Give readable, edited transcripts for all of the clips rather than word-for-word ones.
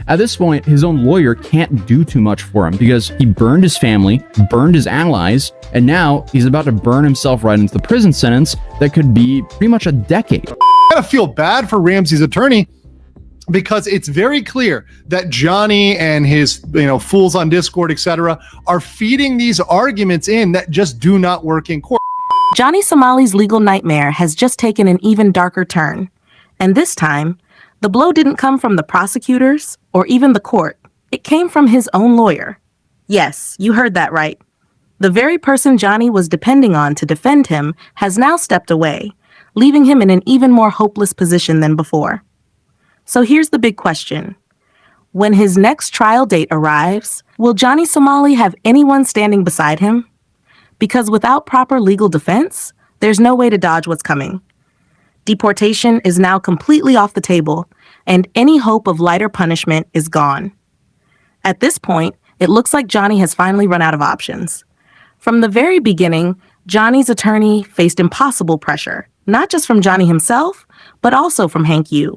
At this point, his own lawyer can't do too much for him because he burned his family, burned his allies, and now he's about to burn himself right into the prison sentence that could be pretty much a decade. I gotta feel bad for Ramsey's attorney because it's very clear that Johnny and his, fools on Discord, etc., are feeding these arguments in that just do not work in court. Johnny Somali's legal nightmare has just taken an even darker turn. And this time, the blow didn't come from the prosecutors or even the court. It came from his own lawyer. Yes, you heard that right. The very person Johnny was depending on to defend him has now stepped away, leaving him in an even more hopeless position than before. So here's the big question. When his next trial date arrives, will Johnny Somali have anyone standing beside him? Because without proper legal defense, there's no way to dodge what's coming. Deportation is now completely off the table, and any hope of lighter punishment is gone. At this point, it looks like Johnny has finally run out of options. From the very beginning, Johnny's attorney faced impossible pressure, not just from Johnny himself, but also from Hank Yu.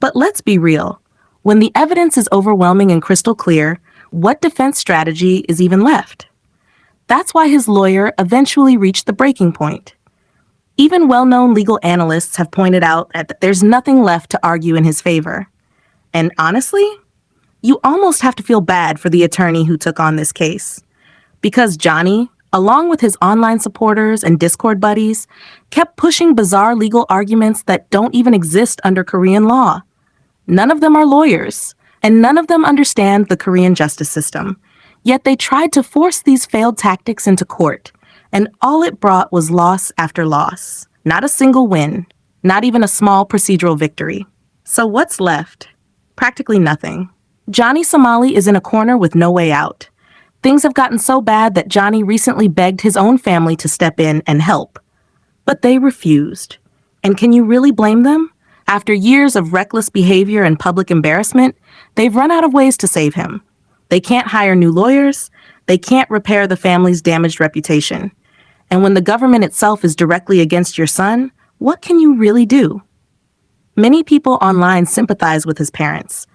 But let's be real. When the evidence is overwhelming and crystal clear, what defense strategy is even left? That's why his lawyer eventually reached the breaking point. Even well-known legal analysts have pointed out that there's nothing left to argue in his favor. And honestly, you almost have to feel bad for the attorney who took on this case. Because Johnny, along with his online supporters and Discord buddies, kept pushing bizarre legal arguments that don't even exist under Korean law. None of them are lawyers, and none of them understand the Korean justice system. Yet they tried to force these failed tactics into court, and all it brought was loss after loss. Not a single win, not even a small procedural victory. So what's left? Practically nothing. Johnny Somali is in a corner with no way out. Things have gotten so bad that Johnny recently begged his own family to step in and help. But they refused. And can you really blame them? After years of reckless behavior and public embarrassment, they've run out of ways to save him. They can't hire new lawyers. They can't repair the family's damaged reputation. And when the government itself is directly against your son, what can you really do? Many people online sympathize with his parents.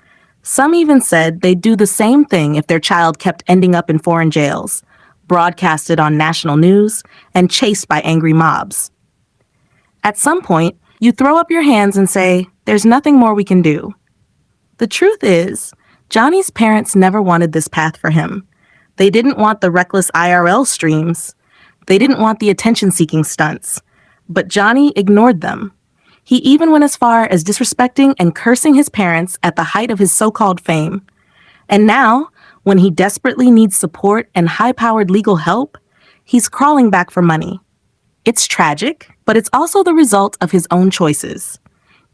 Some even said they'd do the same thing if their child kept ending up in foreign jails, broadcasted on national news, and chased by angry mobs. At some point, you throw up your hands and say, there's nothing more we can do. The truth is, Johnny's parents never wanted this path for him. They didn't want the reckless IRL streams. They didn't want the attention-seeking stunts. But Johnny ignored them. He even went as far as disrespecting and cursing his parents at the height of his so-called fame. And now, when he desperately needs support and high-powered legal help, he's crawling back for money. It's tragic, but it's also the result of his own choices.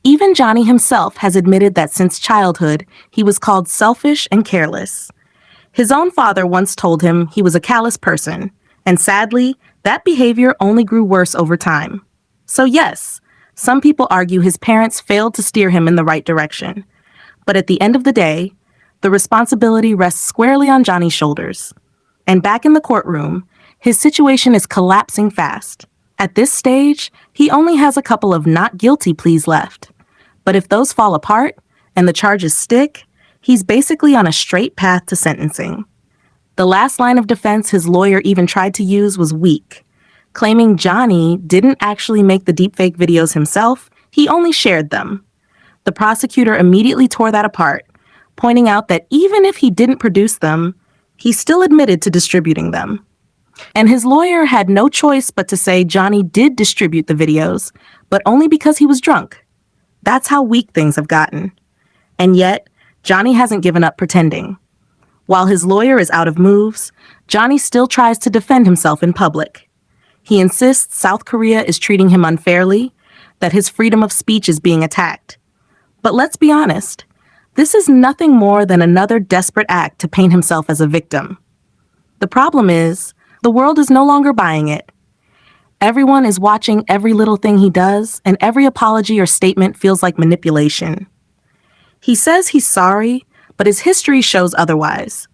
Even Johnny himself has admitted that since childhood, he was called selfish and careless. His own father once told him he was a callous person, and sadly, that behavior only grew worse over time. So yes, some people argue his parents failed to steer him in the right direction. But at the end of the day, the responsibility rests squarely on Johnny's shoulders. And back in the courtroom, his situation is collapsing fast. At this stage, he only has a couple of not guilty pleas left. But if those fall apart and the charges stick, he's basically on a straight path to sentencing. The last line of defense his lawyer even tried to use was weak, claiming Johnny didn't actually make the deepfake videos himself, he only shared them. The prosecutor immediately tore that apart, pointing out that even if he didn't produce them, he still admitted to distributing them. And his lawyer had no choice but to say Johnny did distribute the videos, but only because he was drunk. That's how weak things have gotten. And yet, Johnny hasn't given up pretending. While his lawyer is out of moves, Johnny still tries to defend himself in public. He insists South Korea is treating him unfairly, that his freedom of speech is being attacked. But let's be honest, this is nothing more than another desperate act to paint himself as a victim. The problem is, the world is no longer buying it. Everyone is watching every little thing he does, and every apology or statement feels like manipulation. He says he's sorry, but his history shows otherwise.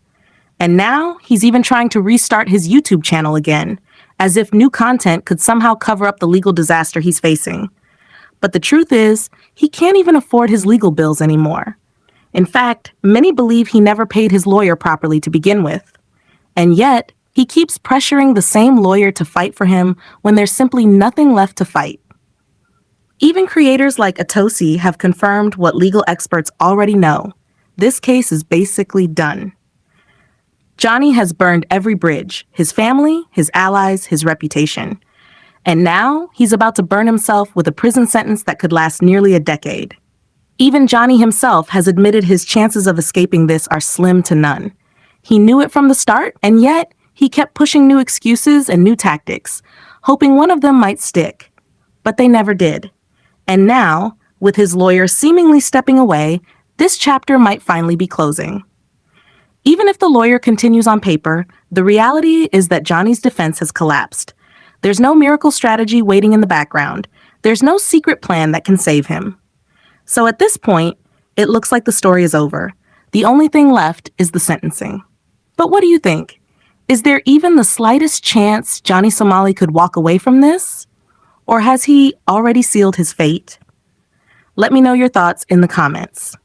And now, he's even trying to restart his YouTube channel again, as if new content could somehow cover up the legal disaster he's facing. But the truth is, he can't even afford his legal bills anymore. In fact, many believe he never paid his lawyer properly to begin with. And yet, he keeps pressuring the same lawyer to fight for him when there's simply nothing left to fight. Even creators like Atosi have confirmed what legal experts already know. This case is basically done. Johnny has burned every bridge, his family, his allies, his reputation. And now he's about to burn himself with a prison sentence that could last nearly a decade. Even Johnny himself has admitted his chances of escaping this are slim to none. He knew it from the start, and yet he kept pushing new excuses and new tactics, hoping one of them might stick. But they never did. And now, with his lawyer seemingly stepping away, this chapter might finally be closing. Even if the lawyer continues on paper, the reality is that Johnny's defense has collapsed. There's no miracle strategy waiting in the background. There's no secret plan that can save him. So at this point, it looks like the story is over. The only thing left is the sentencing. But what do you think? Is there even the slightest chance Johnny Somali could walk away from this? Or has he already sealed his fate? Let me know your thoughts in the comments.